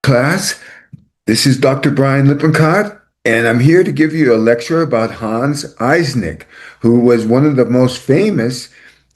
Class, this is Dr. Brian Lippincott, and I'm here to give you a lecture about Hans Eysenck, who was one of the most famous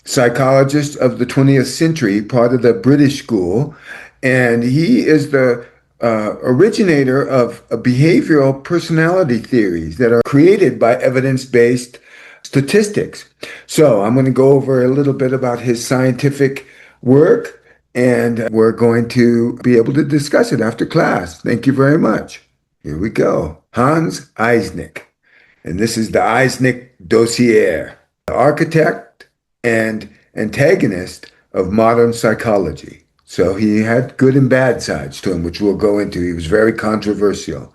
psychologists of the 20th century, part of the British school, and he is the originator of behavioral personality theories that are created by evidence-based statistics. So I'm going to go over a little bit about his scientific work, and we're going to be able to discuss it after class. Thank you very much. Here we go. Hans Eysenck. And this is the Eysenck dossier, the architect and antagonist of modern psychology. So he had good and bad sides to him, which we'll go into. He was very controversial.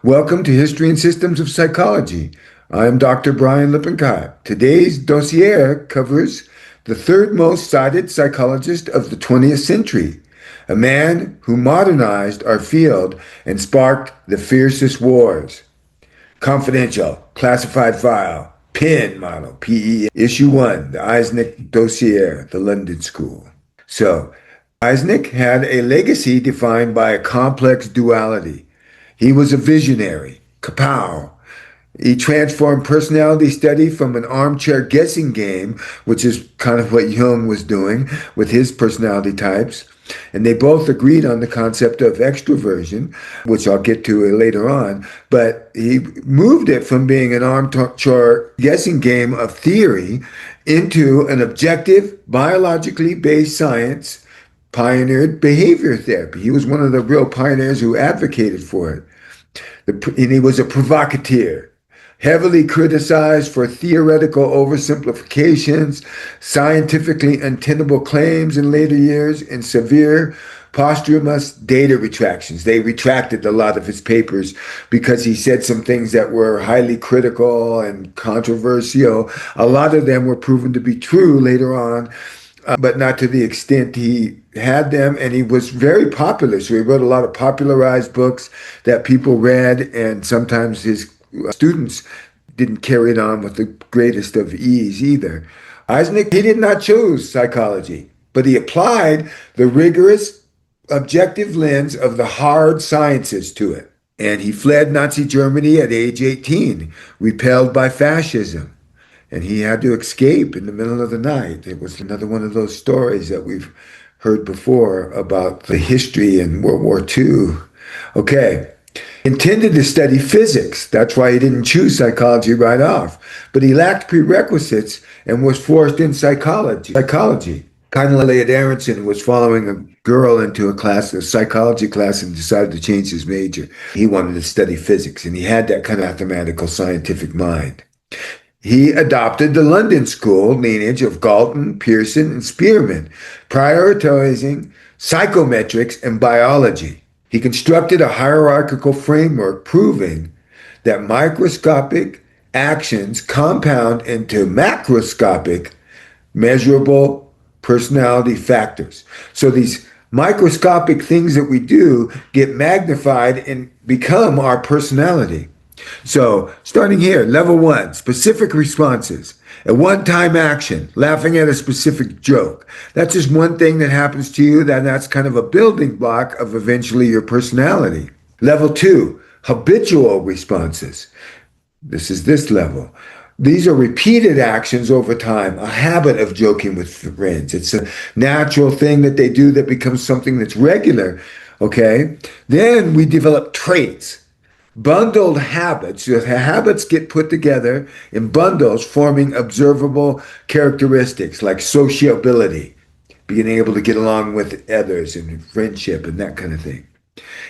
Welcome to History and Systems of Psychology. I am Dr. Brian Lippincott. Today's dossier covers the third most cited psychologist of the 20th century, a man who modernized our field and sparked the fiercest wars. Confidential, classified file, PIN model, PE, issue 1, the Eysenck dossier, the London School. So, Eysenck had a legacy defined by a complex duality. He was a visionary, kapow. He transformed personality study from an armchair guessing game, which is kind of what Jung was doing with his personality types. And they both agreed on the concept of extroversion, which I'll get to later on. But he moved it from being an armchair guessing game of theory into an objective, biologically based science, pioneered behavior therapy. He was one of the real pioneers who advocated for it. And he was a provocateur, heavily criticized for theoretical oversimplifications, scientifically untenable claims in later years, and severe posthumous data retractions. They retracted a lot of his papers because he said some things that were highly critical and controversial. A lot of them were proven to be true later on, but not to the extent he had them. And he was very popular. So he wrote a lot of popularized books that people read, and sometimes his students didn't carry it on with the greatest of ease either. Eysenck, he did not choose psychology, but he applied the rigorous, objective lens of the hard sciences to it. And he fled Nazi Germany at age 18, repelled by fascism. And he had to escape in the middle of the night. It was another one of those stories that we've heard before about the history in World War II. Okay. Intended to study physics. That's why he didn't choose psychology right off. But he lacked prerequisites and was forced in psychology. Kind of like Elliot Aronson was following a girl into a psychology class, and decided to change his major. He wanted to study physics, and he had that kind of mathematical, scientific mind. He adopted the London School lineage of Galton, Pearson, and Spearman, prioritizing psychometrics and biology. He constructed a hierarchical framework proving that microscopic actions compound into macroscopic, measurable personality factors. So these microscopic things that we do get magnified and become our personality. So starting here, level 1, specific responses. A one-time action, laughing at a specific joke. That's just one thing that happens to you, that's kind of a building block of eventually your personality. Level 2, habitual responses. This is this level. These are repeated actions over time, a habit of joking with friends. It's a natural thing that they do that becomes something that's regular, okay? Then we develop traits. Bundled habits. The habits get put together in bundles, forming observable characteristics like sociability, being able to get along with others, and friendship and that kind of thing.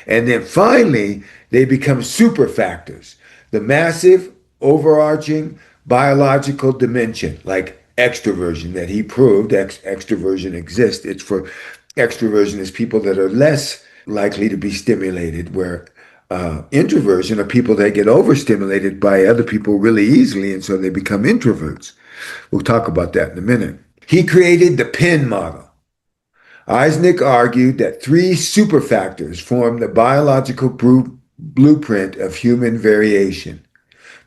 And then finally, they become super factors, the massive, overarching biological dimension, like extroversion that he proved extroversion exists. It's for extroversion is people that are less likely to be stimulated, where introversion are people that get overstimulated by other people really easily, and so they become introverts. We'll talk about that in a minute. He created the PIN model. Eysenck argued that 3 superfactors form the biological blueprint of human variation,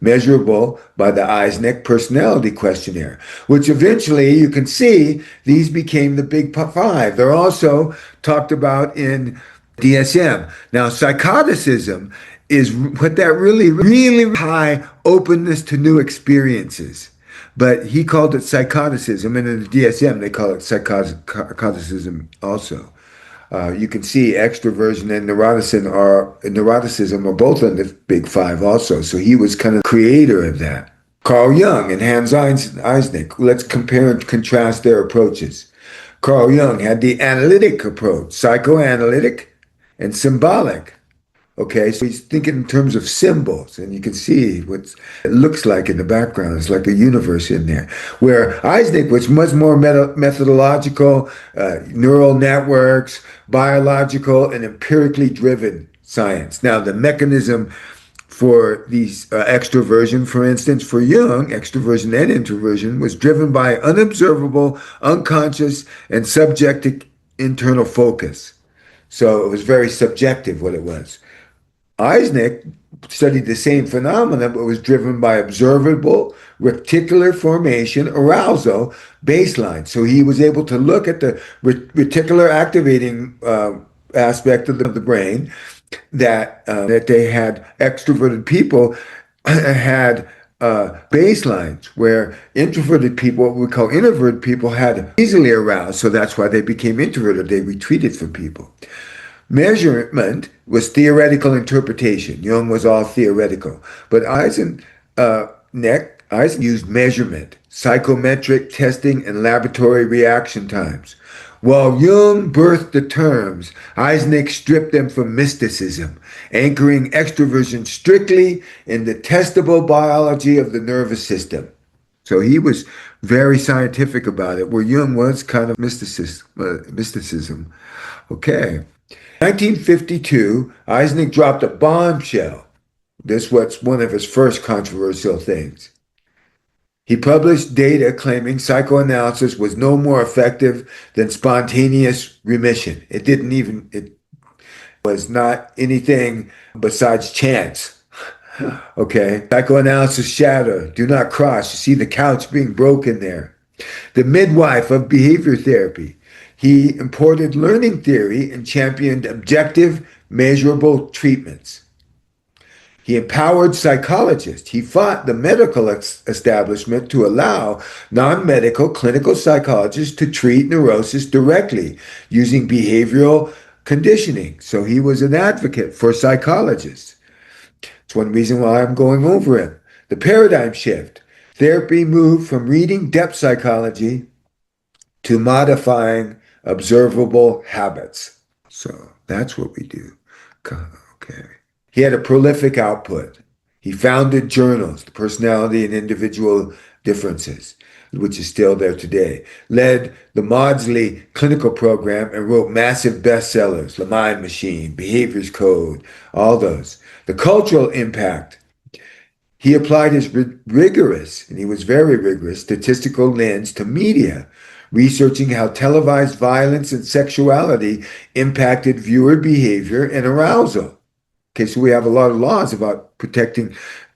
measurable by the Eysenck Personality Questionnaire, which eventually, you can see, these became the big 5. They're also talked about in DSM. Now, psychoticism is what that really high openness to new experiences. But he called it psychoticism, and in the DSM, they call it psychoticism also. You can see extroversion and neuroticism are both in the big five also. So he was kind of creator of that. Carl Jung and Hans Eysenck. Let's compare and contrast their approaches. Carl Jung had the analytic approach, psychoanalytic and symbolic. Okay, so he's thinking in terms of symbols, and you can see what it looks like in the background. It's like a universe in there. Where Eysenck was much more methodological, neural networks, biological, and empirically driven science. Now, the mechanism for these extroversion, for instance, for Jung, extroversion and introversion was driven by unobservable, unconscious, and subjective internal focus. So it was very subjective what it was. Eysenck studied the same phenomena, but was driven by observable reticular formation, arousal, baseline. So he was able to look at the reticular activating aspect of the brain that they had extroverted people had baselines where introverted people, what we call introverted people, had easily aroused. So that's why they became introverted. They retreated from people. Measurement was theoretical interpretation. Jung was all theoretical. But Eysenck used measurement, psychometric testing, and laboratory reaction times. While Jung birthed the terms, Eysenck stripped them from mysticism, anchoring extroversion strictly in the testable biology of the nervous system. So he was very scientific about it, where Jung was kind of mysticism. Okay. 1952, Eysenck dropped a bombshell. This was one of his first controversial things. He published data claiming psychoanalysis was no more effective than spontaneous remission. It was not anything besides chance. Okay. Psychoanalysis shadow. Do not cross. You see the couch being broken there. The midwife of behavior therapy. He imported learning theory and championed objective, measurable treatments. He empowered psychologists. He fought the medical establishment to allow non-medical clinical psychologists to treat neurosis directly using behavioral conditioning. So he was an advocate for psychologists. It's one reason why I'm going over him. The paradigm shift. Therapy moved from reading depth psychology to modifying observable habits. So that's what we do. Okay. He had a prolific output. He founded journals, The Personality and Individual Differences, which is still there today, led the Maudsley clinical program, and wrote massive bestsellers, The Mind Machine, Behavior's Code, all those. The cultural impact. He applied his rigorous, and he was very rigorous, statistical lens to media, researching how televised violence and sexuality impacted viewer behavior and arousal. Okay, so we have a lot of laws about protecting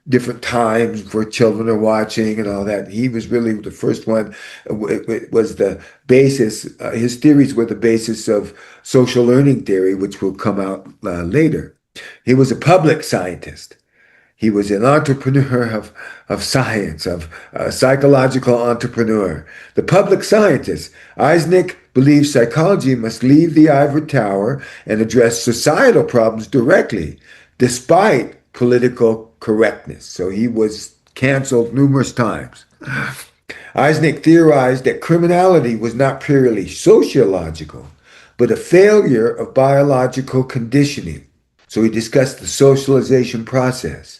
different times for children are watching and all that. He was really the first one. It was the basis. His theories were the basis of social learning theory, which will come out later. He was a public scientist. He was an entrepreneur of science, of a psychological entrepreneur. The public scientist. Eysenck believed psychology must leave the ivory tower and address societal problems directly, despite political correctness. So he was canceled numerous times. Eysenck theorized that criminality was not purely sociological, but a failure of biological conditioning. So he discussed the socialization process.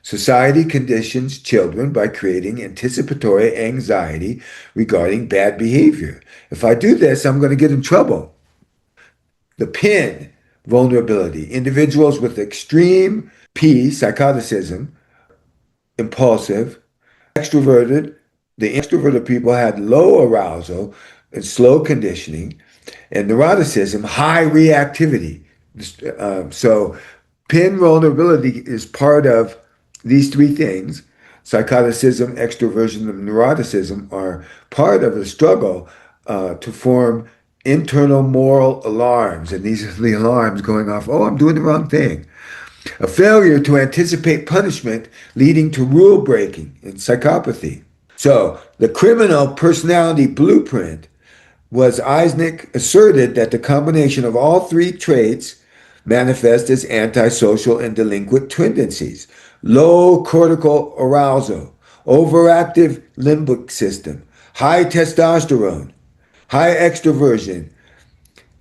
Society conditions children by creating anticipatory anxiety regarding bad behavior. If I do this, I'm going to get in trouble. The PIN, vulnerability. Individuals with extreme P, psychoticism, impulsive, extroverted. The extroverted people had low arousal and slow conditioning, and neuroticism, high reactivity. So PIN vulnerability is part of these three things. Psychoticism, extroversion, and neuroticism are part of the struggle to form internal moral alarms. And these are the alarms going off. Oh, I'm doing the wrong thing. A failure to anticipate punishment leading to rule breaking and psychopathy. So the criminal personality blueprint was Eysenck asserted that the combination of all three traits manifest as antisocial and delinquent tendencies: low cortical arousal, overactive limbic system, high testosterone, high extroversion.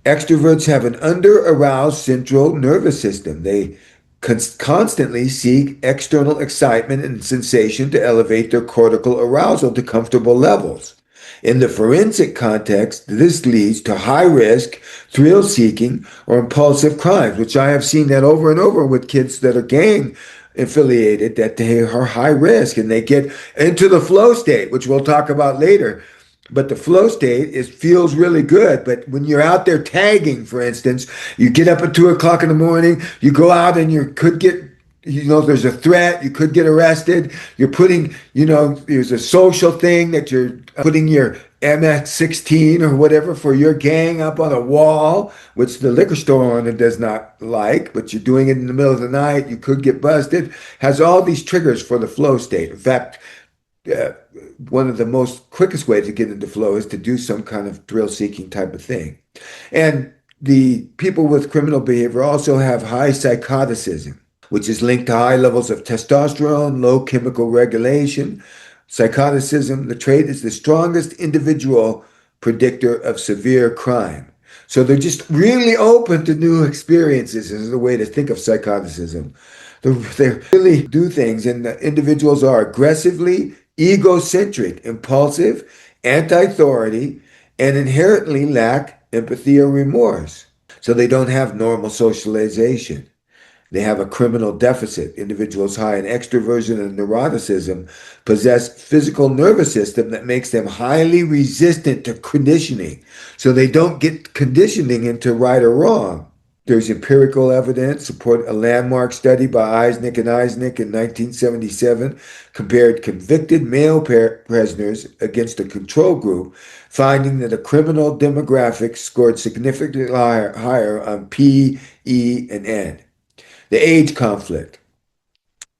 Extroverts have an under-aroused central nervous system. They constantly seek external excitement and sensation to elevate their cortical arousal to comfortable levels. In the forensic context, this leads to high risk, thrill seeking, or impulsive crimes, which I have seen that over and over with kids that are gang affiliated, that they are high risk and they get into the flow state, which we'll talk about later. But the flow state feels really good. But when you're out there tagging, for instance, you get up at 2 o'clock in the morning, you go out and you could get, there's a threat, you could get arrested. You're putting, there's a social thing that you're putting your MS-16 or whatever for your gang up on a wall, which the liquor store owner does not like, but you're doing it in the middle of the night, you could get busted. Has all these triggers for the flow state. In fact, one of the most quickest ways to get into flow is to do some kind of thrill-seeking type of thing. And the people with criminal behavior also have high psychoticism, which is linked to high levels of testosterone, low chemical regulation. Psychoticism, the trait, is the strongest individual predictor of severe crime. So they're just really open to new experiences is the way to think of psychoticism. They really do things, and the individuals are aggressively egocentric, impulsive, anti-authority, and inherently lack empathy or remorse. So they don't have normal socialization. They have a criminal deficit. Individuals high in extroversion and neuroticism possess physical nervous system that makes them highly resistant to conditioning. So they don't get conditioning into right or wrong. There's empirical evidence support a landmark study by Eysenck in 1977 compared convicted male prisoners against a control group, finding that a criminal demographic scored significantly higher on P, E, and N. The age conflict.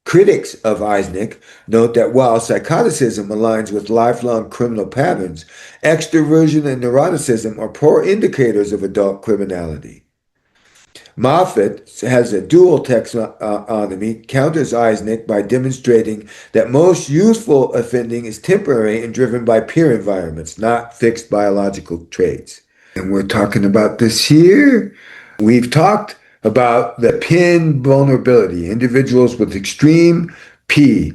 Critics of Eysenck note that while psychoticism aligns with lifelong criminal patterns, extroversion and neuroticism are poor indicators of adult criminality. Moffat has a dual taxonomy, counters Eysenck by demonstrating that most youthful offending is temporary and driven by peer environments, not fixed biological traits. And we're talking about this here. We've talked about the pin vulnerability. Individuals with extreme P,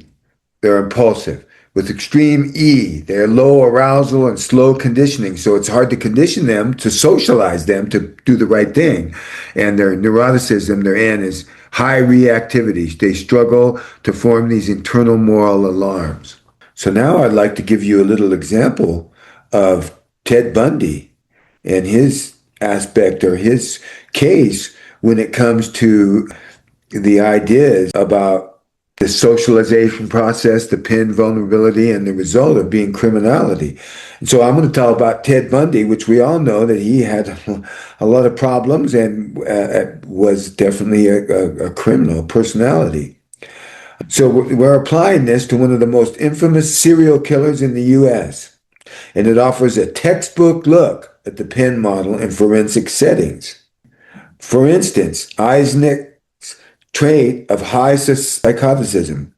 they're impulsive. With extreme E, they're low arousal and slow conditioning. So it's hard to condition them, to socialize them, to do the right thing. And their neuroticism, their N, is high reactivity. They struggle to form these internal moral alarms. So now I'd like to give you a little example of Ted Bundy and his aspect or his case when it comes to the ideas about the socialization process, the pin vulnerability, and the result of being criminality. And so I'm going to talk about Ted Bundy, which we all know that he had a lot of problems and was definitely a criminal personality. So we're applying this to one of the most infamous serial killers in the U.S., and it offers a textbook look at the pin model in forensic settings. For instance, Eysenck's trait of high psychoticism,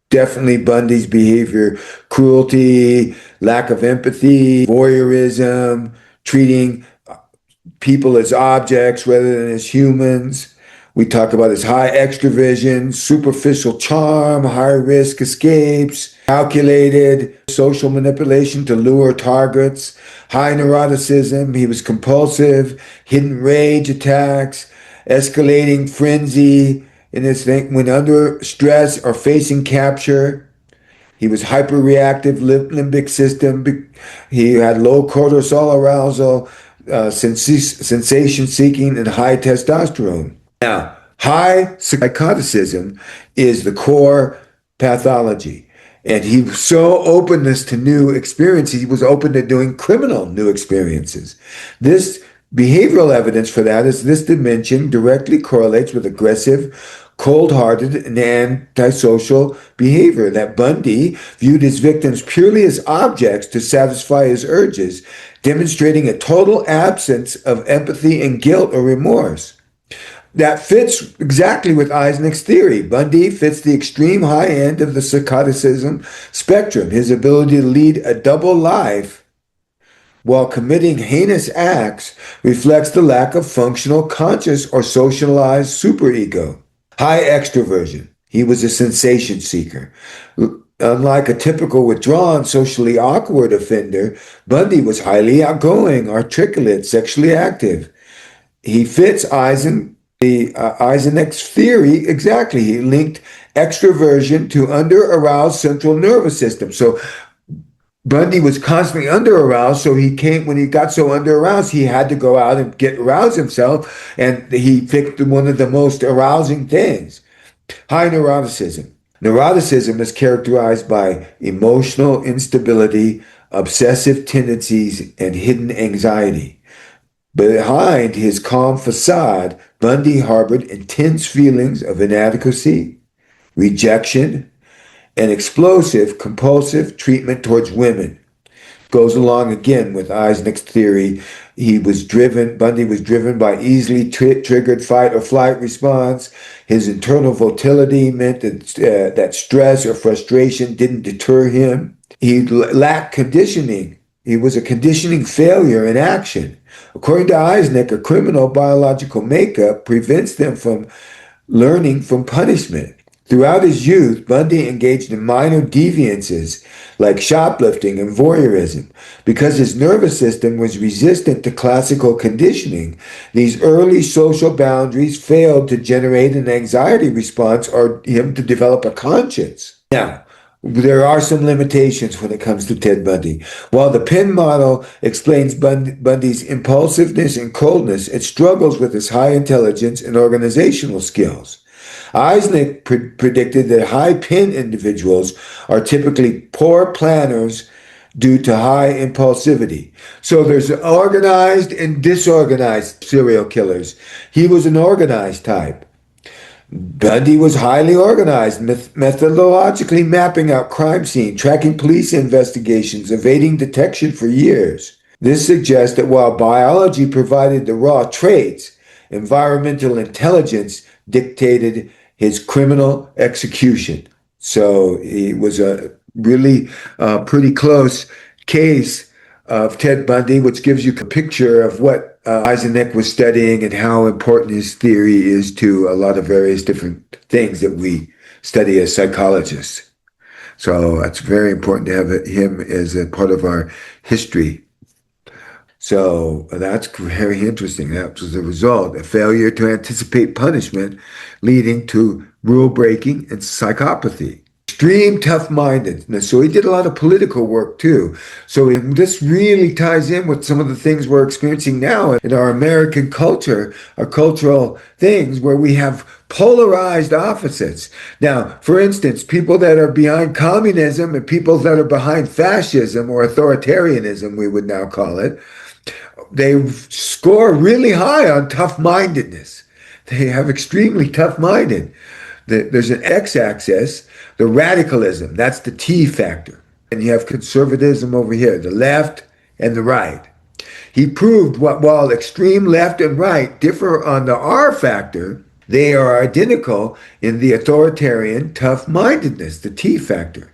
definitely Bundy's behavior, cruelty, lack of empathy, voyeurism, treating people as objects rather than as humans. We talk about his high extroversion, superficial charm, high risk escapes, calculated social manipulation to lure targets, high neuroticism. He was compulsive, hidden rage attacks, escalating frenzy in his thing when under stress or facing capture. He was hyperreactive limbic system. He had low cortisol arousal, sensation seeking, and high testosterone. Now, high psychoticism is the core pathology. And he was so openness to new experiences, he was open to doing criminal new experiences. This behavioral evidence for that is this dimension directly correlates with aggressive, cold-hearted, and antisocial behavior. That Bundy viewed his victims purely as objects to satisfy his urges, demonstrating a total absence of empathy and guilt or remorse. That fits exactly with Eysenck's theory. Bundy fits the extreme high end of the psychoticism spectrum. His ability to lead a double life while committing heinous acts reflects the lack of functional, conscious, or socialized superego. High extroversion. He was a sensation seeker. Unlike a typical withdrawn, socially awkward offender, Bundy was highly outgoing, articulate, sexually active. He fits Eysenck's theory exactly. He linked extroversion to under-aroused central nervous system. So Bundy was constantly under-aroused, so when he got so under-aroused, he had to go out and arouse himself, and he picked one of the most arousing things. High neuroticism. Neuroticism is characterized by emotional instability, obsessive tendencies, and hidden anxiety. Behind his calm facade, Bundy harbored intense feelings of inadequacy, rejection, and explosive, compulsive treatment towards women. Goes along again with Eysenck's theory. Bundy was driven by easily triggered fight or flight response. His internal volatility meant that stress or frustration didn't deter him. He lacked conditioning. He was a conditioning failure in action. According to Eysenck, a criminal biological makeup prevents them from learning from punishment. Throughout his youth, Bundy engaged in minor deviances like shoplifting and voyeurism. Because his nervous system was resistant to classical conditioning, these early social boundaries failed to generate an anxiety response or him to develop a conscience. Now, there are some limitations when it comes to Ted Bundy. While the Penn model explains Bundy's impulsiveness and coldness, it struggles with his high intelligence and organizational skills. Eysenck predicted that high Penn individuals are typically poor planners due to high impulsivity. So there's organized and disorganized serial killers. He was an organized type. Bundy was highly organized, methodologically mapping out crime scene, tracking police investigations, evading detection for years. This suggests that while biology provided the raw traits, environmental intelligence dictated his criminal execution. So it was a really pretty close case of Ted Bundy, which gives you a picture of what Eysenck was studying and how important his theory is to a lot of various different things that we study as psychologists. So it's very important to have him as a part of our history. So that's very interesting. That was the result, a failure to anticipate punishment leading to rule breaking and psychopathy. Extreme tough-mindedness. So he did a lot of political work too. So this really ties in with some of the things we're experiencing now in our American culture, our cultural things where we have polarized opposites. Now, for instance, people that are behind communism and people that are behind fascism or authoritarianism, we would now call it, they score really high on tough-mindedness. They have extremely tough-minded. There's an x-axis, the radicalism, that's the T factor. And you have conservatism over here, the left and the right. He proved while extreme left and right differ on the R factor, they are identical in the authoritarian tough-mindedness, the T factor.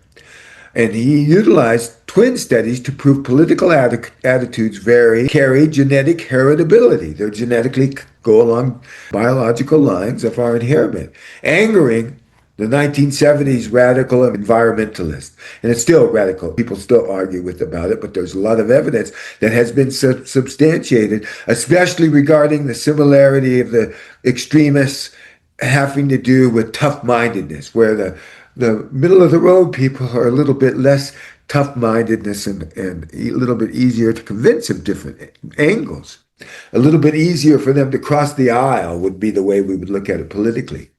And he utilized twin studies to prove political attitudes carry genetic heritability. They're genetically go along biological lines of our inheritment, angering the 1970s radical environmentalists. And it's still radical. People still argue about it, but there's a lot of evidence that has been substantiated, especially regarding the similarity of the extremists having to do with tough-mindedness, where the middle of the road people are a little bit less tough-mindedness and a little bit easier to convince of different angles. A little bit easier for them to cross the aisle would be the way we would look at it politically.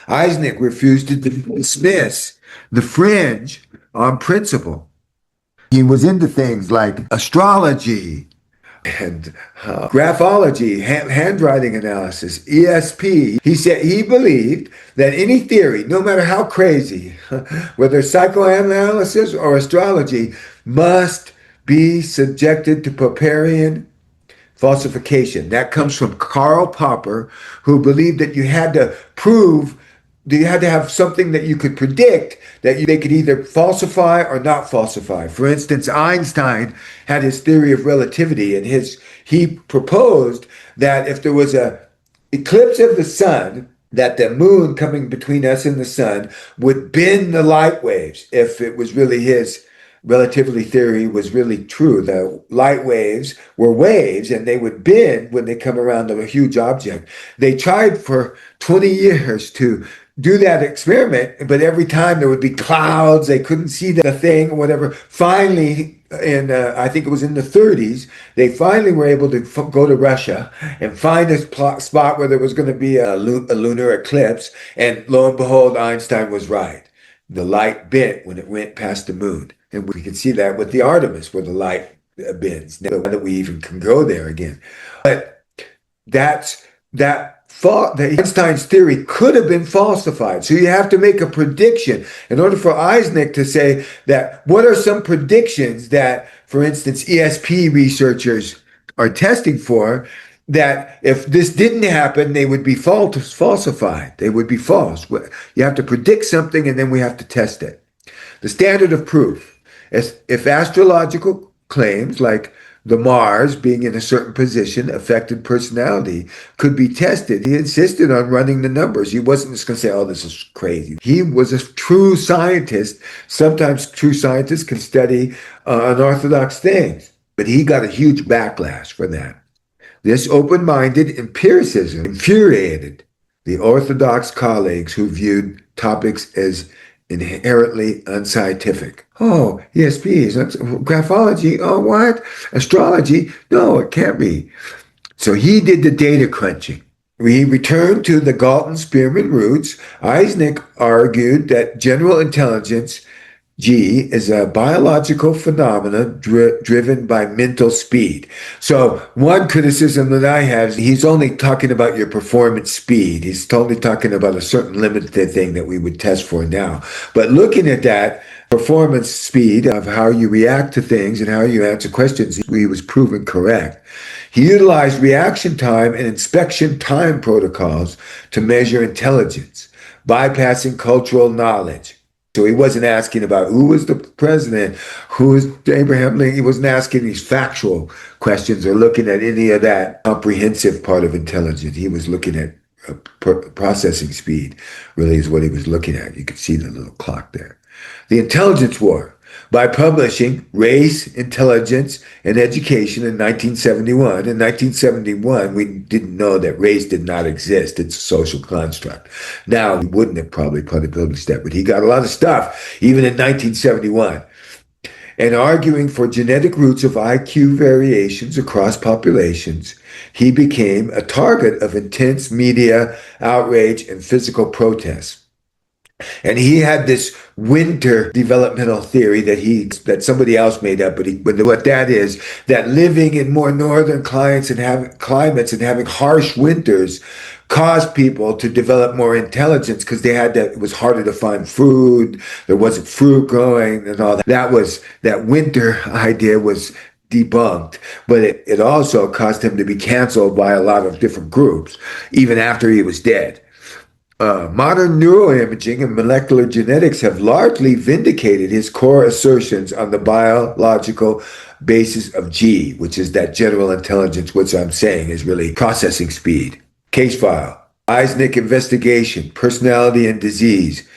Eysenck refused to dismiss the fringe on principle. He was into things like astrology and graphology, handwriting analysis, ESP. He said he believed that any theory, no matter how crazy, whether psychoanalysis or astrology, must be subjected to Popperian falsification. That comes from Karl Popper, who believed that you had to prove, you had to have something that you could predict that they could either falsify or not falsify. For instance, Einstein had his theory of relativity, and he proposed that if there was a eclipse of the sun, that the moon coming between us and the sun would bend the light waves. If it was really his relativity theory was really true, the light waves were waves and they would bend when they come around a huge object. They tried for 20 years to do that experiment, but every time there would be clouds, they couldn't see the thing or whatever. Finally, I think it was in the 30s, they finally were able to go to Russia and find a spot where there was going to be a lunar eclipse, and lo and behold, Einstein was right. The light bent when it went past the moon. And we can see that with the Artemis, where the light bends. Now that we even can go there again. But Einstein's theory could have been falsified. So you have to make a prediction in order for Eysenck to say that what are some predictions that, for instance, ESP researchers are testing for, that if this didn't happen, they would be falsified. They would be false. You have to predict something and then we have to test it. The standard of proof. If astrological claims like the Mars being in a certain position affected personality could be tested, he insisted on running the numbers. He wasn't just going to say, oh, this is crazy. He was a true scientist. Sometimes true scientists can study unorthodox things, but he got a huge backlash for that. This open-minded empiricism infuriated the orthodox colleagues who viewed topics as inherently unscientific. Oh, ESPs, graphology, oh, what? Astrology? No, it can't be. So he did the data crunching. We returned to the Galton-Spearman roots. Eysenck argued that general intelligence, G, is a biological phenomena driven by mental speed. So one criticism that I have is he's only talking about your performance speed. He's totally talking about a certain limited thing that we would test for now. But looking at that performance speed of how you react to things and how you answer questions, he was proven correct. He utilized reaction time and inspection time protocols to measure intelligence, bypassing cultural knowledge. So he wasn't asking about who was the president, who is Abraham Lincoln. He wasn't asking these factual questions or looking at any of that comprehensive part of intelligence. He was looking at processing speed, really is what he was looking at. You could see the little clock there. The Intelligence War. By publishing Race, Intelligence, and Education in 1971. In 1971, we didn't know that race did not exist. It's a social construct. Now, he wouldn't have probably published that, but he got a lot of stuff, even in 1971. And arguing for genetic roots of IQ variations across populations, he became a target of intense media outrage and physical protests. And he had this winter developmental theory that somebody else made up, but what that is, that living in more northern climates and having harsh winters caused people to develop more intelligence because it was harder to find food, there wasn't fruit growing and all that. That winter idea was debunked, but it also caused him to be canceled by a lot of different groups, even after he was dead. Modern neuroimaging and molecular genetics have largely vindicated his core assertions on the biological basis of G, which is that general intelligence, which I'm saying is really processing speed. Case file. Eysenck investigation, personality and disease.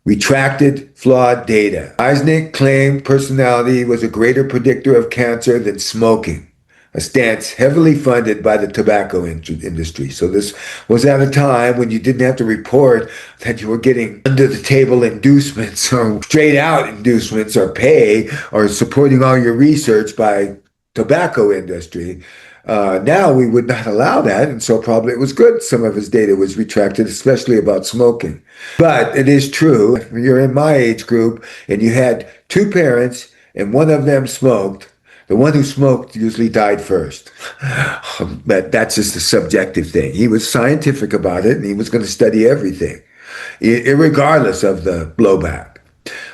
Retracted, flawed data. Eysenck claimed personality was a greater predictor of cancer than smoking, a stance heavily funded by the tobacco industry. So this was at a time when you didn't have to report that you were getting under-the-table inducements or straight-out inducements or pay or supporting all your research by tobacco industry. Now we would not allow that, and so probably it was good some of his data was retracted, especially about smoking. But it is true, if you're in my age group and you had two parents and one of them smoked, the one who smoked usually died first. But that's just a subjective thing. He was scientific about it and he was going to study everything, regardless of the blowback.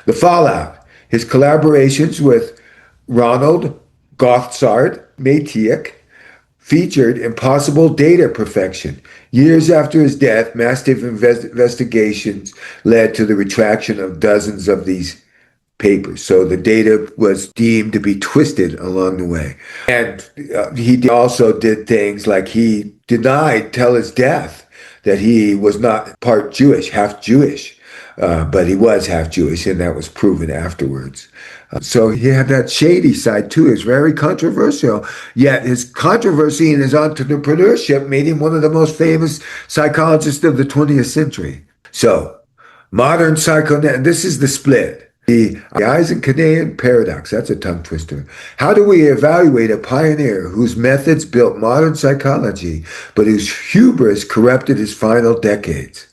The fallout, his collaborations with Ronald Gothard Matejek featured impossible data perfection. Years after his death, massive investigations led to the retraction of dozens of these papers. So the data was deemed to be twisted along the way. And he also did things like he denied till his death that he was not part Jewish, half Jewish. But he was half Jewish, and that was proven afterwards. So he had that shady side too. It's very controversial. Yet his controversy and his entrepreneurship made him one of the most famous psychologists of the 20th century. So modern psychoanalysis, this is the split. The Eysenck paradox, that's a tongue twister. How do we evaluate a pioneer whose methods built modern psychology, but whose hubris corrupted his final decades?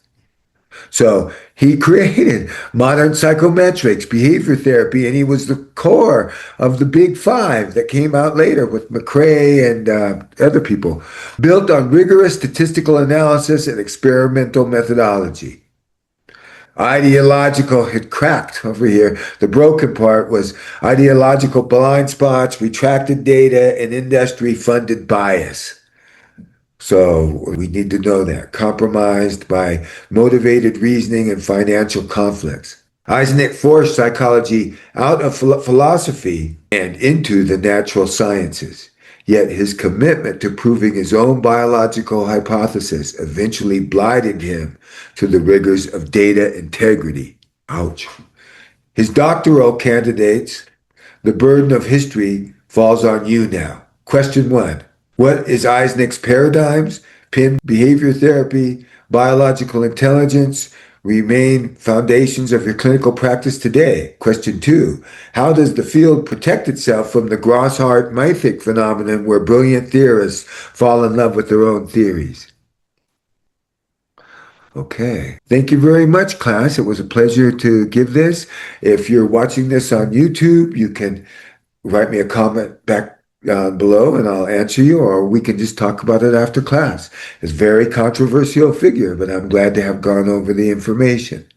So he created modern psychometrics, behavior therapy, and he was the core of the big five that came out later with McCrae and other people, built on rigorous statistical analysis and experimental methodology. Ideological had cracked over here. The broken part was ideological blind spots, retracted data, and industry-funded bias. So we need to know that. Compromised by motivated reasoning and financial conflicts. Eysenck forced psychology out of philosophy and into the natural sciences. Yet his commitment to proving his own biological hypothesis eventually blinded him to the rigors of data integrity. Ouch. His doctoral candidates, the burden of history falls on you now. Question 1. What is Eysenck's paradigms, behavior therapy, biological intelligence, remain foundations of your clinical practice today? Question 2, how does the field protect itself from the Grosshart-Mythic phenomenon where brilliant theorists fall in love with their own theories? Okay. Thank you very much, class. It was a pleasure to give this. If you're watching this on YouTube, you can write me a comment back below and I'll answer you, or we can just talk about it after class. It's a very controversial figure, but I'm glad to have gone over the information.